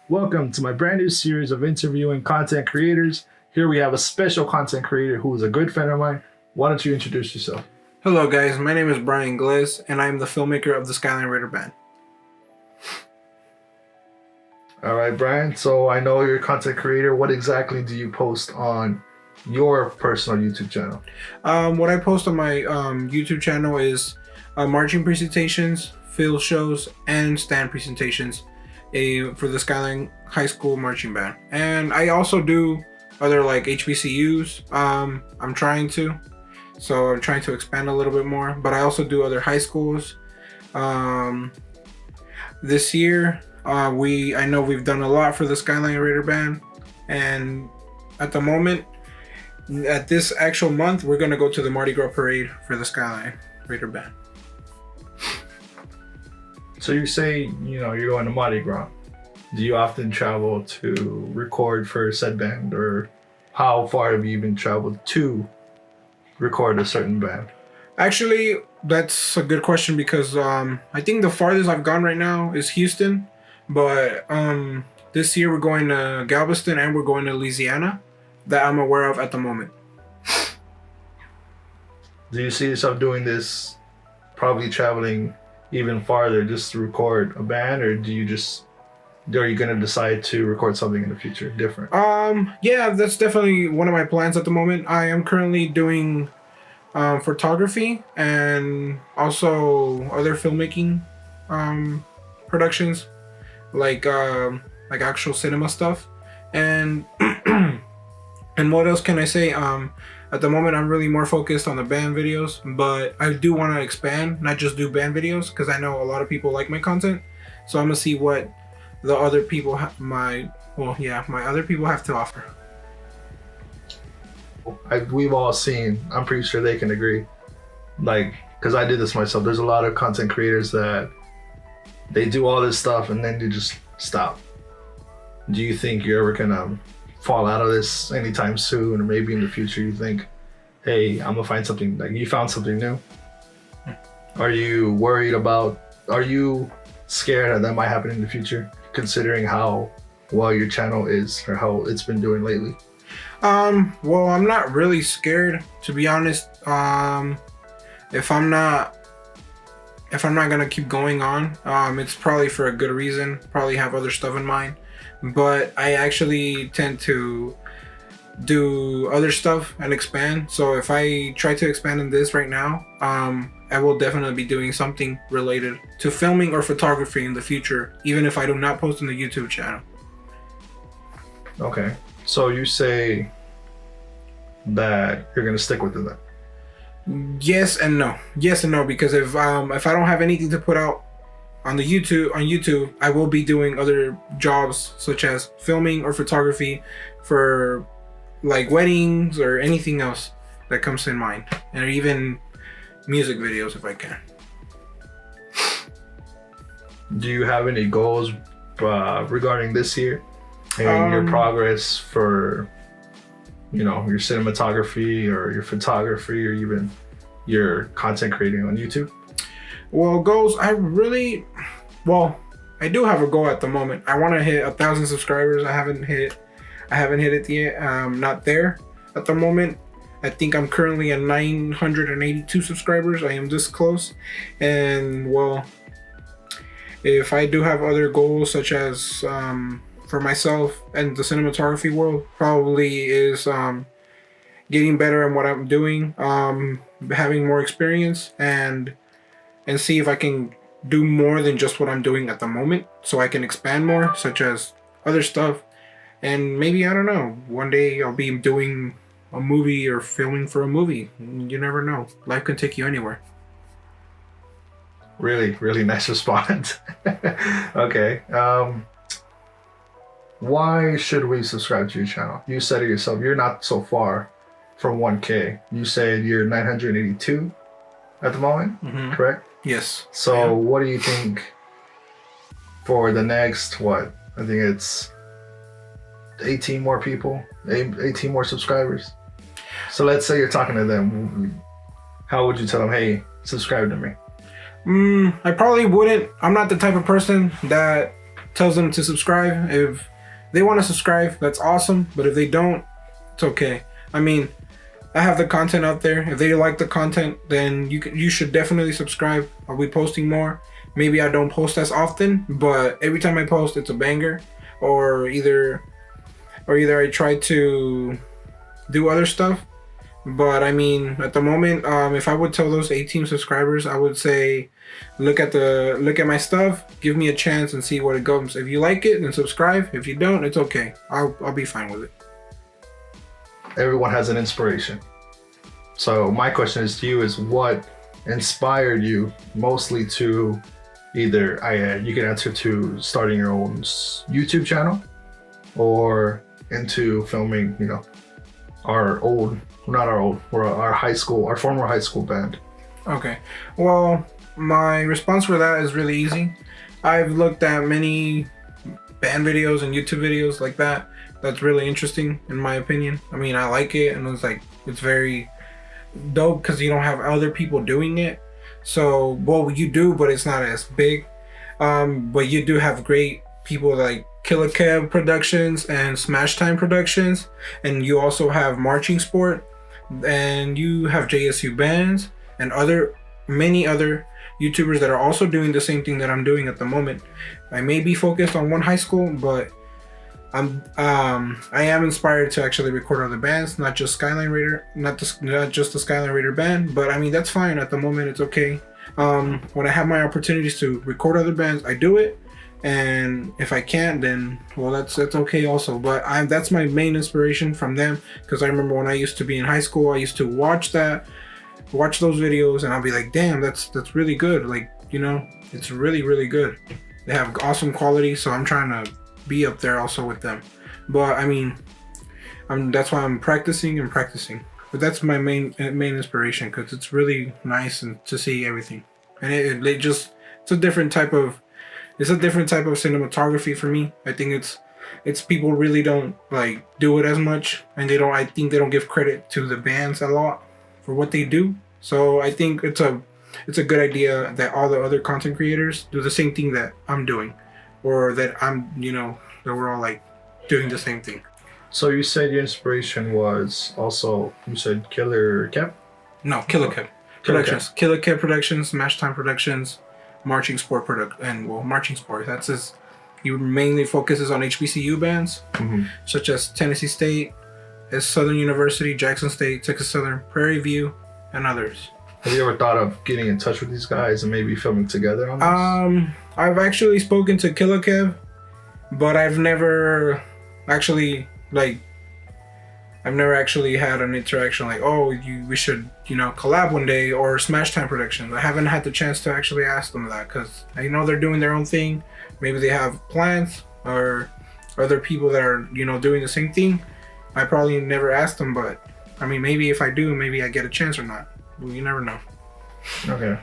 Welcome to my brand new series of interviewing content creators. Here we have a special content creator who is a good friend of mine. Why don't you introduce yourself? Hello guys, my name is Bryan Glez and I'm the filmmaker of the Skyline Raider Band. All right, Bryan. So I know you're a content creator. What exactly do you post on your personal YouTube channel? What I post on my YouTube channel is marching presentations, field shows, and stand presentations for the Skyline High School Marching Band. And I also do other like HBCUs. I'm trying to expand a little bit more, but I also do other high schools. This year, I know we've done a lot for the Skyline Raider Band, and at the moment, at this actual month, we're gonna go to the Mardi Gras parade for the Skyline Raider Band. So you say, you're going to Mardi Gras. Do you often travel to record for said band, or how far have you even traveled to record a certain band? Actually, that's a good question because I think the farthest I've gone right now is Houston, but this year we're going to Galveston and we're going to Louisiana that I'm aware of at the moment. Do you see yourself doing this, probably traveling even farther just to record a band, or are you going to decide to record something in the future different? Yeah, that's definitely one of my plans at the moment. I am currently doing photography and also other filmmaking productions, like actual cinema stuff. And and what else can I say? At the moment, I'm really more focused on the band videos, but I do want to expand, not just do band videos, because I know a lot of people like my content. So I'm gonna see what the other people my other people have to offer. We've all seen, I'm pretty sure they can agree, because I did this myself, there's a lot of content creators that they do all this stuff and then they just stop. Do you think you're ever gonna fall out of this anytime soon, or maybe in the future you think, hey, I'm gonna find something, like you found something new? Are you scared that might happen in the future, considering how well your channel is or how it's been doing lately? Well, I'm not really scared, to be honest. If I'm not gonna keep going on, it's probably for a good reason, probably have other stuff in mind. But I actually tend to do other stuff and expand. So if I try to expand in this right now, I will definitely be doing something related to filming or photography in the future, even if I do not post on the YouTube channel. Okay, so you say that you're gonna stick with it then? Yes and no, because if I don't have anything to put out on YouTube, I will be doing other jobs such as filming or photography for like weddings or anything else that comes in mind, and even music videos if I can. Do you have any goals regarding this year and your progress for your cinematography or your photography or even your content creating on YouTube? Well, goals, I do have a goal at the moment. I want to hit 1,000 subscribers. I haven't hit it yet. Not there at the moment. I think I'm currently at 982 subscribers. I am this close. And well, if I do have other goals, such as for myself and the cinematography world, probably is getting better at what I'm doing, having more experience, and see if I can do more than just what I'm doing at the moment, so I can expand more, such as other stuff. And maybe, I don't know, one day I'll be doing a movie or filming for a movie. You never know. Life can take you anywhere. Really, really nice response. Okay. Why should we subscribe to your channel? You said it yourself, you're not so far from 1K. You said you're 982 at the moment, correct? Yes. So what do you think for the next, I think it's 18 more people, 18 more subscribers. So let's say you're talking to them. How would you tell them, hey, subscribe to me? I probably wouldn't. I'm not the type of person that tells them to subscribe. If they want to subscribe, that's awesome. But if they don't, it's okay. I mean, I have the content out there. If they like the content, then you should definitely subscribe. I'll be posting more. Maybe I don't post as often, but every time I post, it's a banger. Or either I try to do other stuff. But I mean, at the moment, if I would tell those 18 subscribers, I would say, look at my stuff, give me a chance and see what it goes. If you like it, then subscribe. If you don't, it's okay. I'll be fine with it. Everyone has an inspiration. So my question is to you is what inspired you mostly to either you can answer to starting your own YouTube channel or into filming, our former high school band. Okay. Well, my response for that is really easy. I've looked at many band videos and YouTube videos like that. That's really interesting in my opinion. I mean, I like it, and it's very dope because you don't have other people doing it. So, well, you do, but it's not as big. But you do have great people like Killer Kev Productions and Smash Time Productions, and you also have Marching Sport, and you have JSU Bands and many other YouTubers that are also doing the same thing that I'm doing at the moment. I may be focused on one high school, but I am inspired to actually record other bands, not just Skyline Raider, not just the Skyline Raider band. But I mean, that's fine at the moment. It's okay. When I have my opportunities to record other bands, I do it. And if I can't, then well, that's okay also. But that's my main inspiration from them, because I remember when I used to be in high school, I used to watch those videos, and I'll be like, damn, that's really good. Like, it's really, really good. They have awesome quality, so I'm trying to be up there also with them. But I mean, that's why I'm practicing. But that's my main inspiration, because it's really nice and to see everything, and it's a different type of cinematography for me. I think it's people really don't do it as much, and I think they don't give credit to the bands a lot for what they do. So I think it's a good idea that all the other content creators do the same thing that I'm doing, or that that we're all doing the same thing. So you said your inspiration was also, you said Killer Kev? No, Killer Kev Productions. Killer Kev Productions, Smash Time Productions, Marching Sport Marching Sport. That's his. He mainly focuses on HBCU bands, such as Tennessee State, Southern University, Jackson State, Texas Southern, Prairie View, and others. Have you ever thought of getting in touch with these guys and maybe filming together on this? I've actually spoken to Killer Kev, but I've never actually had an interaction we should collab one day, or Smash Time Productions. I haven't had the chance to actually ask them that, because I know they're doing their own thing. Maybe they have plans, or other people that are doing the same thing. I probably never asked them, but I mean, maybe if I do, maybe I get a chance or not. Well, you never know. Okay.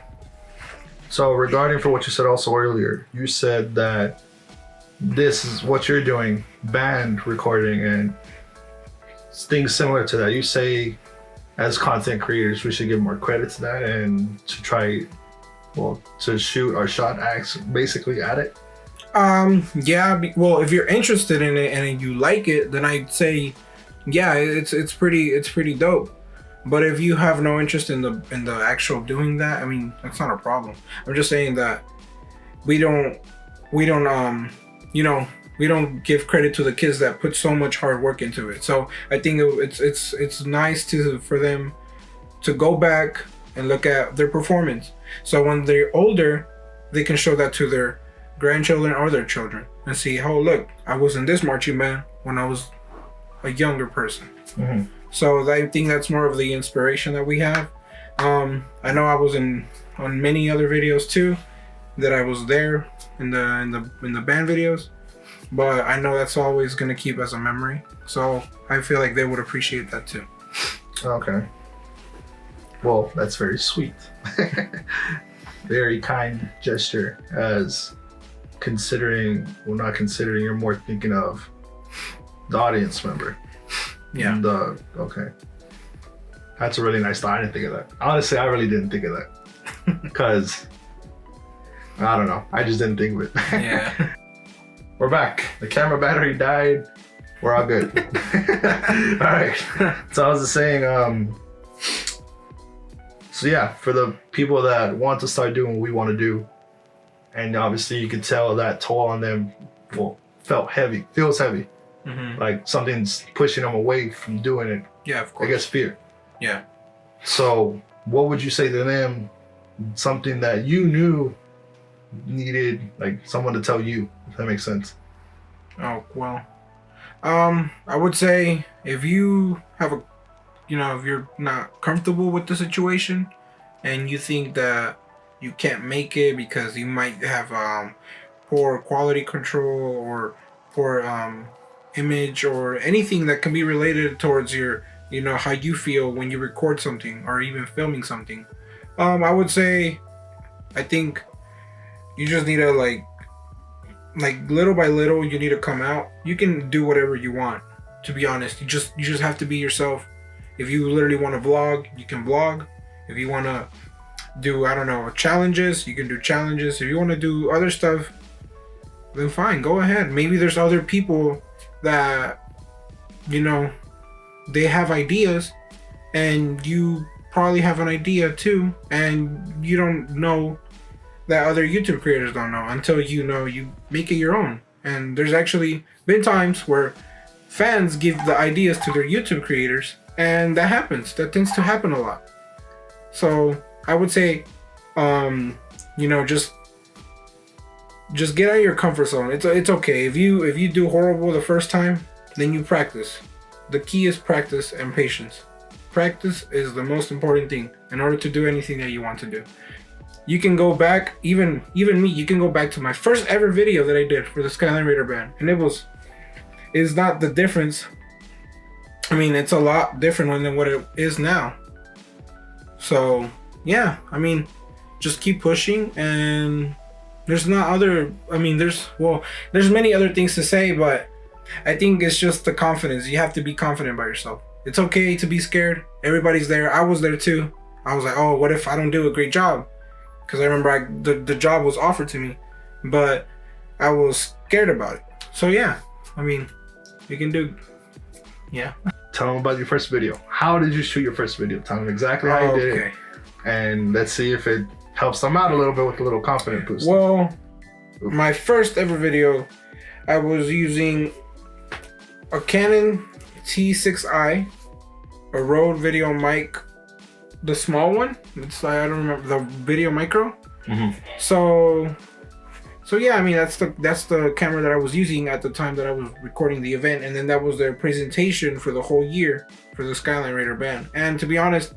So regarding for what you said also earlier, you said that this is what you're doing, band recording and things similar to that. You say as content creators, we should give more credit to that and to try, to shoot our shot acts basically at it. Yeah. Well, if you're interested in it and you like it, then I'd say, yeah, it's pretty dope. But if you have no interest in the actual doing that, I mean, that's not a problem. I'm just saying that we don't give credit to the kids that put so much hard work into it. So I think it's nice for them to go back and look at their performance. So when they're older, they can show that to their grandchildren or their children and see, oh, look, I was in this marching band when I was a younger person. Mm-hmm. So I think that's more of the inspiration that we have. I know I was on many other videos too, that I was there in the band videos, but I know that's always gonna keep as a memory. So I feel like they would appreciate that too. Okay. Well, that's very sweet. Very kind gesture, as not considering, you're more thinking of the audience member. Yeah. And okay. That's a really nice thought. I didn't think of that. Honestly, I really didn't think of that. Because, I don't know. I just didn't think of it. Yeah. We're back. The camera battery died. We're all good. All right. So I was just saying, so yeah, for the people that want to start doing what we want to do, and obviously you can tell that toll on them feels heavy. Mm-hmm. Like something's pushing them away from doing it. Yeah, of course. I guess fear. Yeah. So what would you say to them? Something that you knew needed like someone to tell you, if that makes sense. Oh, well, I would say if you have if you're not comfortable with the situation and you think that you can't make it because you might have poor quality control or poor image or anything that can be related towards your, how you feel when you record something or even filming something, I would say, I think you just need to like little by little, you need to come out. You can do whatever you want, to be honest. You just have to be yourself. If you literally want to vlog, you can vlog. If you want to do, I don't know, challenges, you can do challenges. If you want to do other stuff, then fine, go ahead. Maybe there's other people that, they have ideas and you probably have an idea too, and you don't know that other YouTube creators don't know until you make it your own. And there's actually been times where fans give the ideas to their YouTube creators, and that happens. That tends to happen a lot. So I would say, just get out of your comfort zone. It's okay if you do horrible the first time, then you practice. The key is practice and patience. Practice is the most important thing in order to do anything that you want to do. You can go back, even me, you can go back to my first ever video that I did for the Skyline Raider band. And it's not the difference. I mean, it's a lot different than what it is now. So, yeah, I mean, just keep pushing, and there's many other things to say, but I think it's just the confidence. You have to be confident by yourself. It's okay to be scared. Everybody's there. I was there too. I was like, oh, what if I don't do a great job? Because I remember the job was offered to me, but I was scared about it. So yeah, I mean, you can do, yeah. Tell them about your first video. How did you shoot your first video? Tell them exactly how you did it. And let's see if it helps them out a little bit with a little confidence boost. Well, my first ever video, I was using a Canon T6i, a Rode video mic, the small one. I don't remember, the Video Micro. Mm-hmm. So yeah, I mean, that's the camera that I was using at the time that I was recording the event, and then that was their presentation for the whole year for the Skyline Raider band. And to be honest,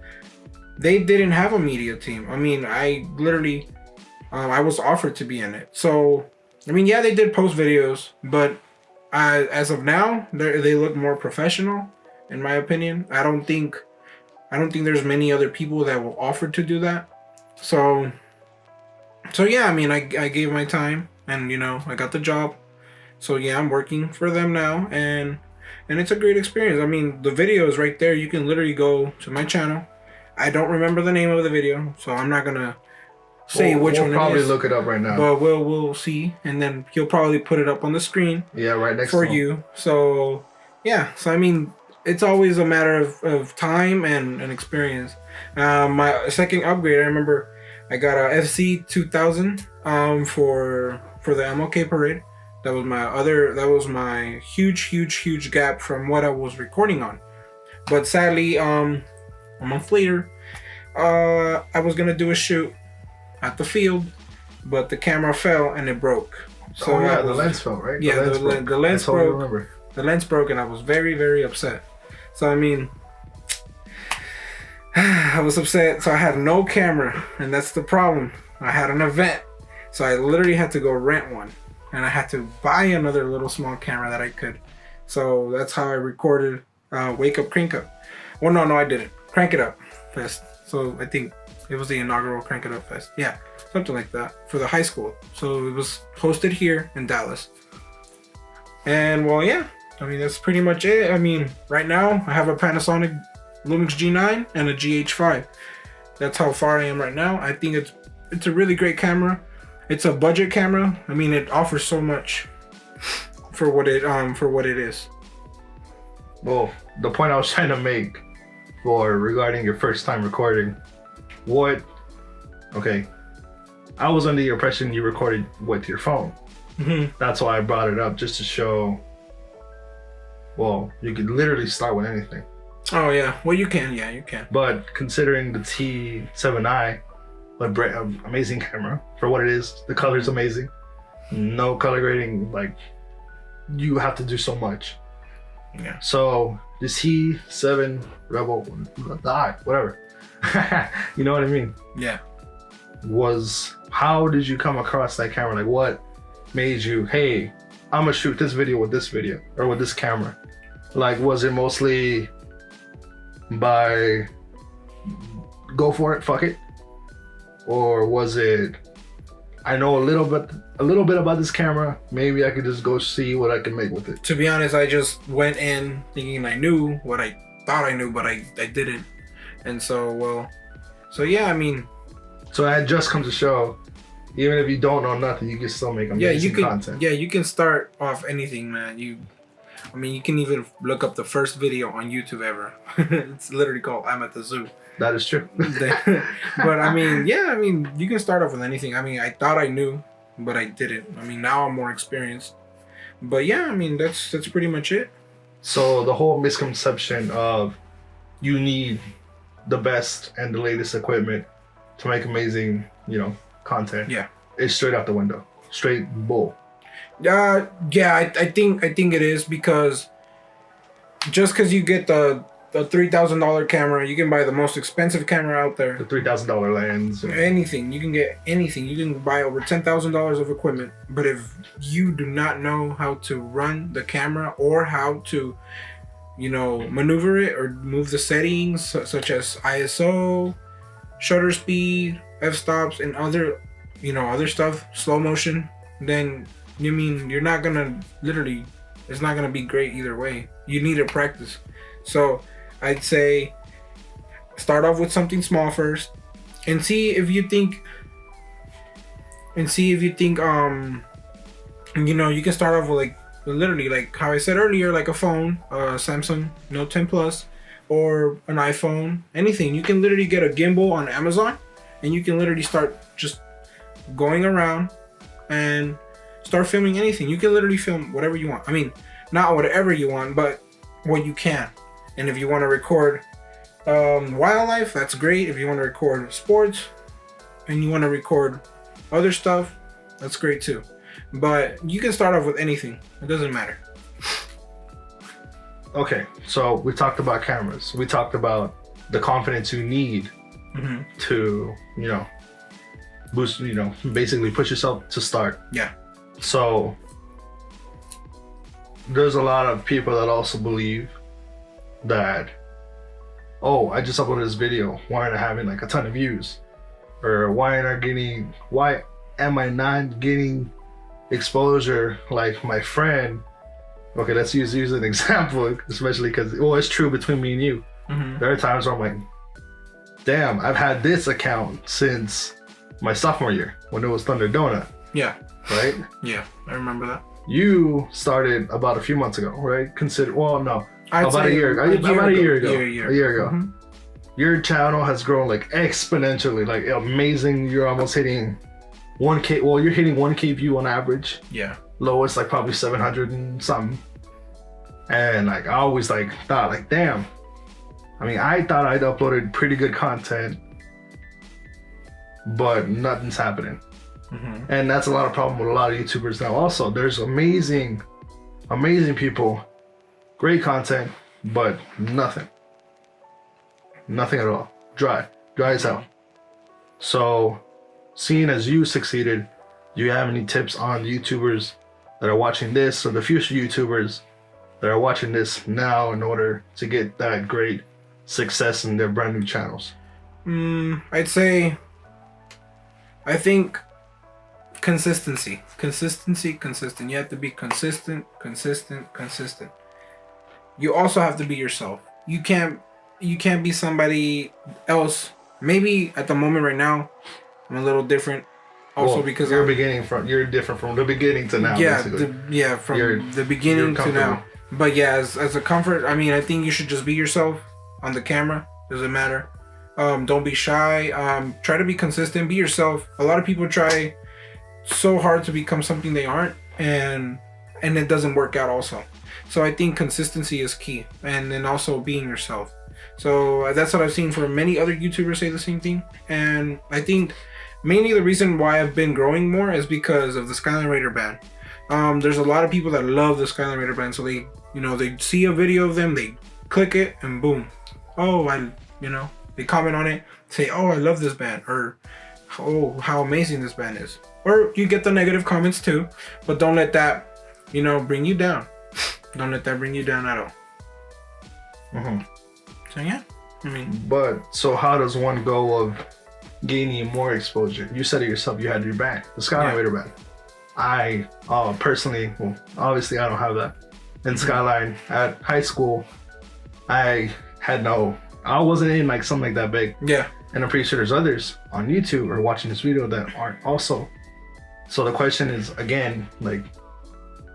they didn't have a media team. I mean, I literally, I was offered to be in it. So, I mean, yeah, they did post videos, but as of now, they look more professional, in my opinion. I don't think there's many other people that will offer to do that. So yeah, I mean, I gave my time, and I got the job. So yeah, I'm working for them now, and it's a great experience. I mean, the video is right there. You can literally go to my channel. I don't remember the name of the video, so I'm not gonna say which one it is. We'll probably look it up right now. But we'll see, and then he'll probably put it up on the screen. Yeah, right next for to you. So yeah, so I mean, it's always a matter of time and experience. My second upgrade, I remember I got a FC 2000 for the MLK parade. That was my huge gap from what I was recording on. But sadly, a month later, I was gonna do a shoot at the field, but the camera fell and it broke. So the lens fell, right? Yeah, the lens broke. The lens broke, and I was very upset. So I mean, I was upset. So I had no camera, and that's the problem. I had an event, so I literally had to go rent one, and I had to buy another little small camera that I could. So that's how I recorded Wake Up Crank Up. Well, no, I didn't. Crank It Up Fest. So I think it was the inaugural Crank It Up Fest. Yeah, something like that for the high school. So it was hosted here in Dallas. And well, yeah, I mean, that's pretty much it. I mean, right now I have a Panasonic Lumix G9 and a GH5. That's how far I am right now. I think it's a really great camera. It's a budget camera. I mean, it offers so much for what it is. Well, the point I was trying to make regarding your first time recording, okay, I was under the impression you recorded with your phone. Mm-hmm. That's why I brought it up, just to show, well, you could literally start with anything. Oh yeah, well you can, yeah, you can. But considering the T7i, amazing camera for what it is, the color's amazing. No color grading, like, you have to do so much. Yeah. So this T7 Rebel, whatever, you know what I mean? Yeah. How did you come across that camera? Like, what made you, hey, I'm gonna shoot this video with this video or with this camera? Like, was it mostly by go for it, fuck it? Or was it, I know a little bit about this camera, maybe I could just go see what I can make with it? To be honest, I just went in thinking I knew what I thought I knew, but I didn't. And so yeah, I mean, so I just come to show, even if you don't know nothing, you can still make amazing content. Yeah, you can start off anything, man. You can even look up the first video on YouTube ever. It's literally called "I'm at the Zoo." That is true. But I mean, yeah, you can start off with anything. I mean, I thought I knew, but I didn't. I mean, now I'm more experienced. But yeah, I mean, that's pretty much it. So the whole misconception of you need the best and the latest equipment to make amazing, content. Yeah. It's straight out the window. Straight bull. Yeah, I think it is, because just because you get the $3,000 camera, you can buy the most expensive camera out there. The $3,000 lens. Anything. You can get anything. You can buy over $10,000 of equipment. But if you do not know how to run the camera or how to, maneuver it or move the settings such as ISO, shutter speed, f-stops, and other stuff, slow motion, then you're not gonna it's not gonna be great either way. You need to practice. So I'd say start off with something small first and see if you think you can start off with literally like how I said earlier, like a phone, Samsung Note 10 Plus, or an iPhone, anything. You can literally get a gimbal on Amazon and you can literally start just going around and start filming anything. You can literally film whatever you want. I mean, not whatever you want, but what you can. And if you want to record wildlife, that's great. If you want to record sports and you want to record other stuff, that's great too. But you can start off with anything. It doesn't matter. Okay, so we talked about cameras. We talked about the confidence you need to, boost, basically push yourself to start. Yeah. So there's a lot of people that also believe that, oh, I just uploaded this video, why aren't I having like a ton of views? Or why am I not getting exposure like my friend? Okay, let's use an example, especially because, it's true between me and you. There are times where I'm like, damn, I've had this account since my sophomore year when it was Thunder Donut. Yeah. Right? Yeah, I remember that. You started about a few months ago, right? I'd about say a year ago. A year ago. Mm-hmm. Your channel has grown like exponentially, like amazing. You're almost hitting 1K. Well, you're hitting 1K view on average. Yeah. Lowest like probably 700 and something. And like I always thought like, damn. I mean, I thought I'd uploaded pretty good content, but nothing's happening. And that's a lot of problem with a lot of YouTubers now. Also, there's amazing people, great content, but nothing at all. Dry as hell. So, seeing as you succeeded, do you have any tips on YouTubers that are watching this, or the future YouTubers that are watching this now, in order to get that great success in their brand new channels? I think consistency. You have to be consistent. You also have to be yourself. You can't be somebody else. Maybe at the moment right now, I'm a little different. Also well, because you're different from the beginning to now. Yeah, basically. from the beginning to now. But yeah, as a comfort, I mean, I think you should just be yourself on the camera. Doesn't matter. Don't be shy. Try to be consistent. Be yourself. A lot of people try so hard to become something they aren't, and it doesn't work out also. So I think consistency is key, and then also being yourself. So that's what I've seen for many other YouTubers say the same thing, and I think mainly the reason why I've been growing more is because of the Skyline Raider band. There's a lot of people that love the Skyline Raider band, so they see a video of them, they click it, and boom, they comment on it, say, oh, I love this band, or oh, how amazing this band is. Or you get the negative comments too, but don't let that, bring you down. Don't let that bring you down at all. Mm-hmm. So yeah, But so how does one go of gaining more exposure? You said it yourself. You had your band, the Skyline Raider band. I personally, well, obviously I don't have that. In Skyline at high school, I wasn't in like something like that big. Yeah. And I'm pretty sure there's others on YouTube or watching this video that aren't also. So the question is, again, like,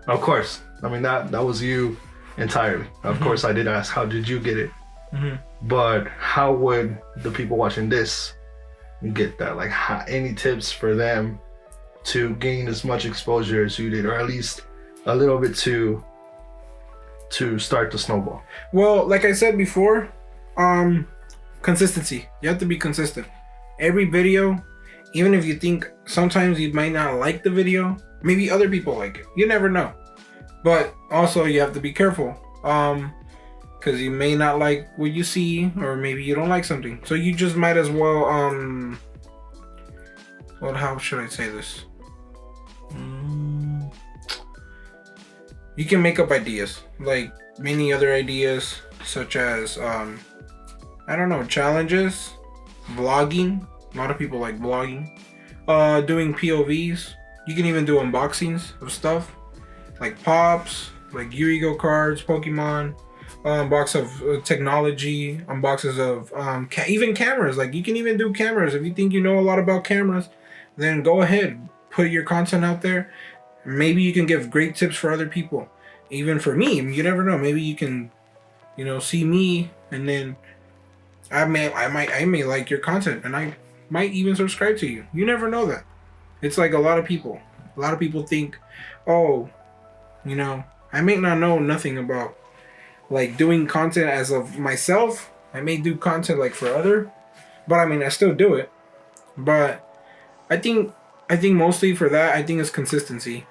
of course, that was you entirely. Of course, I did ask, how did you get it? But how would the people watching this get that? Like, any tips for them to gain as much exposure as you did, or at least a little bit to start the snowball? Well, like I said before, consistency. You have to be consistent. Every video, even if you think sometimes you might not like the video, maybe other people like it. You never know. But also you have to be careful. Because you may not like what you see, or maybe you don't like something. So you just might as well, how should I say this? You can make up ideas, like many other ideas, such as, challenges, vlogging. A lot of people like vlogging. Doing POVs. You can even do unboxings of stuff, like pops, like Yu-Gi-Oh cards, Pokemon. Box of technology, unboxes of even cameras. Like, you can even do cameras. If you think you know a lot about cameras, then go ahead, put your content out there. Maybe you can give great tips for other people. Even for me, you never know. Maybe you can, see me, and then I may like your content, and I might even subscribe to you. You never know that. It's like a lot of people. A lot of people think, oh, I may not know nothing about like doing content as of myself. I may do content like for other, but I still do it. But I think mostly for that, I think it's consistency.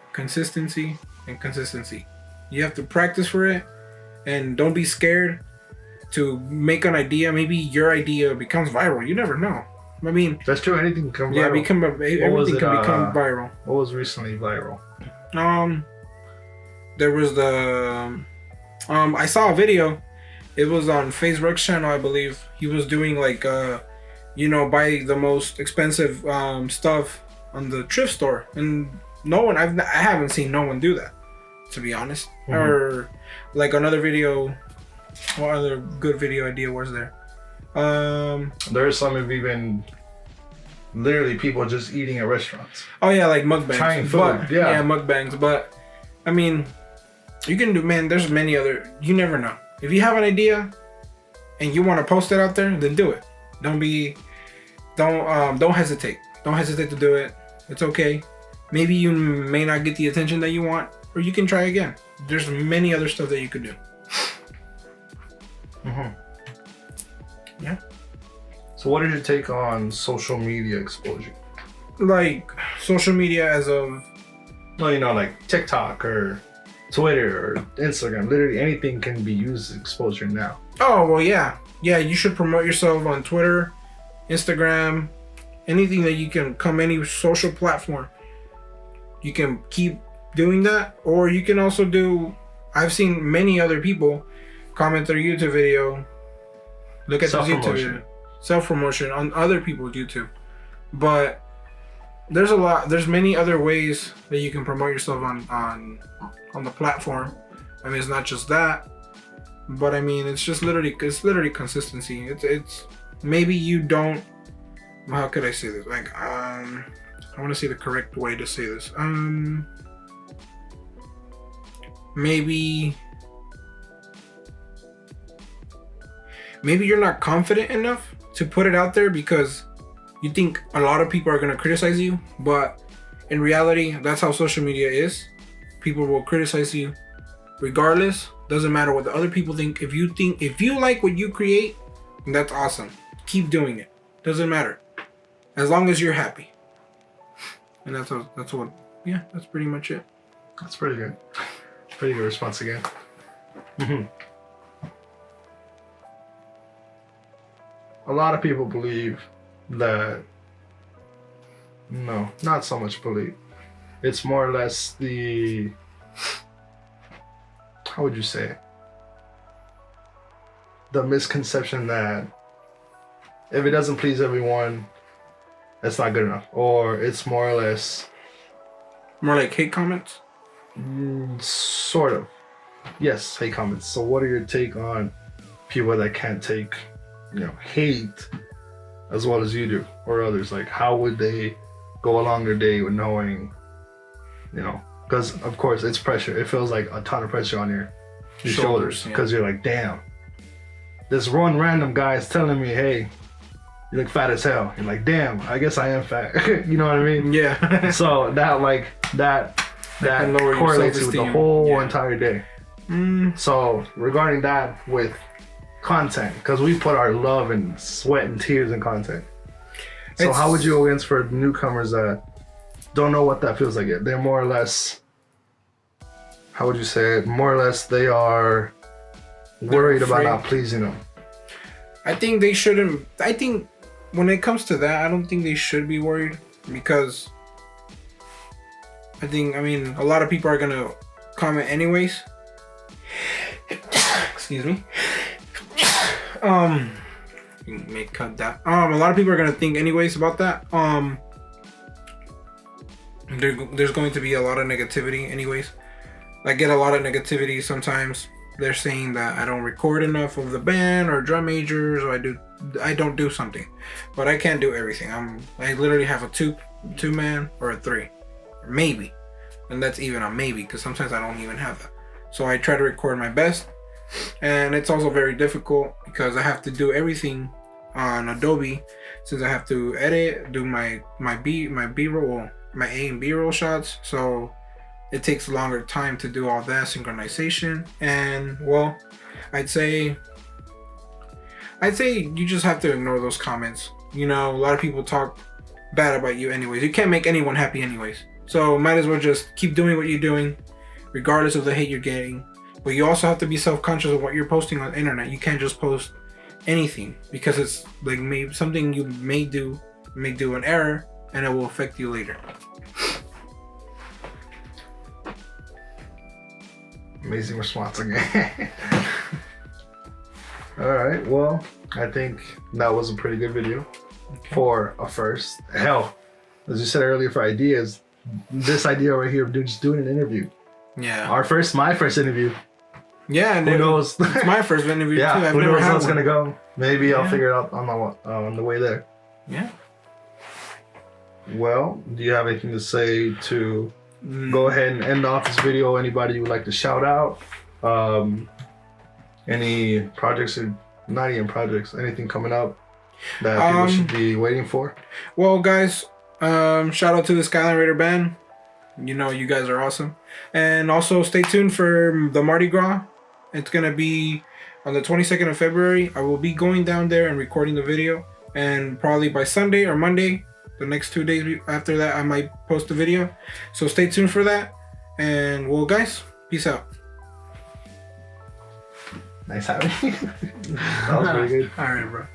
You have to practice for it, and don't be scared to make an idea. Maybe your idea becomes viral. You never know. That's true. Anything can become viral. Yeah, everything can become viral. What was recently viral? There was the I saw a video. It was on FaceRuck's channel, I believe. He was doing like buy the most expensive stuff on the thrift store, and I haven't seen no one do that, to be honest. Or like another video. What other good video idea was there? There's some of even literally people just eating at restaurants. Oh yeah, like mukbangs. Trying food. Yeah, mukbangs. But you can do, man. There's many other. You never know. If you have an idea and you want to post it out there, then do it. Don't hesitate. Don't hesitate to do it. It's okay. Maybe you may not get the attention that you want, or you can try again. There's many other stuff that you could do. Yeah. So what did you take on social media exposure? Like social media as of, like TikTok or Twitter or Instagram. Literally anything can be used as exposure now. Oh, well, yeah. Yeah, you should promote yourself on Twitter, Instagram, anything that you can come, any social platform. You can keep doing that, or you can also do, I've seen many other people comment their YouTube video, look at the YouTube video, self-promotion on other people's YouTube. But there's many other ways that you can promote yourself on the platform. It's not just that, but it's literally consistency. It's maybe you don't, how could I say this? Like, I want to see the correct way to say this. Maybe you're not confident enough to put it out there because you think a lot of people are going to criticize you, but in reality, that's how social media is. People will criticize you regardless. Doesn't matter what the other people think. If you like what you create, that's awesome. Keep doing it. Doesn't matter. As long as you're happy. And that's pretty much it. That's pretty good. Pretty good response again. A lot of people believe that, no, not so much believe. It's more or less the, how would you say it? The misconception that if it doesn't please everyone, it's not good enough. Or it's more or less... More like hate comments? Sort of. Yes, hate comments. So what are your take on people that can't take, hate as well as you do, or others? Like, how would they go along their day with knowing, because of course it's pressure. It feels like a ton of pressure on your shoulders because you're like, damn, this one random guy is telling me, hey, you look fat as hell. You're like, damn, I guess I am fat. You know what I mean? Yeah. So that correlates with the whole entire day. So regarding that with content, because we put our love and sweat and tears in content. So how would you go against for newcomers that don't know what that feels like yet? They're more or less, how would you say it? More or less they are worried about not pleasing them. I think they shouldn't. I think when it comes to that, I don't think they should be worried because a lot of people are gonna comment anyways. Excuse me. You may cut that. A lot of people are gonna think anyways about that. There's going to be a lot of negativity anyways. I get a lot of negativity sometimes. They're saying that I don't record enough of the band or drum majors, or I don't do something, but I can't do everything. I literally have a two man or a three, or maybe, and that's even a maybe because sometimes I don't even have that. So I try to record my best, and it's also very difficult because I have to do everything on Adobe, since I have to edit, do my B-roll, my A and B-roll shots. So it takes longer time to do all that synchronization. And well, I'd say you just have to ignore those comments. A lot of people talk bad about you anyways. You can't make anyone happy anyways. So might as well just keep doing what you're doing, regardless of the hate you're getting. But you also have to be self-conscious of what you're posting on the internet. You can't just post anything because it's like maybe something you may do an error and it will affect you later. Amazing response again. All right, well, I think that was a pretty good video for a first. Hell, as you said earlier, for ideas, this idea right here of just doing an interview. Yeah. My first interview. Yeah, and who knows? It's my first interview yeah, too. Who knows how it's gonna go? Maybe I'll figure it out on the way there. Yeah. Well, do you have anything to say to go ahead and end off this video? Anybody you would like to shout out? Any projects or not even projects? Anything coming up that people should be waiting for? Well, guys, shout out to the Skyline Raider band. You guys are awesome. And also stay tuned for the Mardi Gras. It's going to be on the 22nd of February. I will be going down there and recording the video. And probably by Sunday or Monday, the next 2 days after that, I might post the video. So stay tuned for that. And well, guys, peace out. Nice having you. That was pretty good. All right, bro.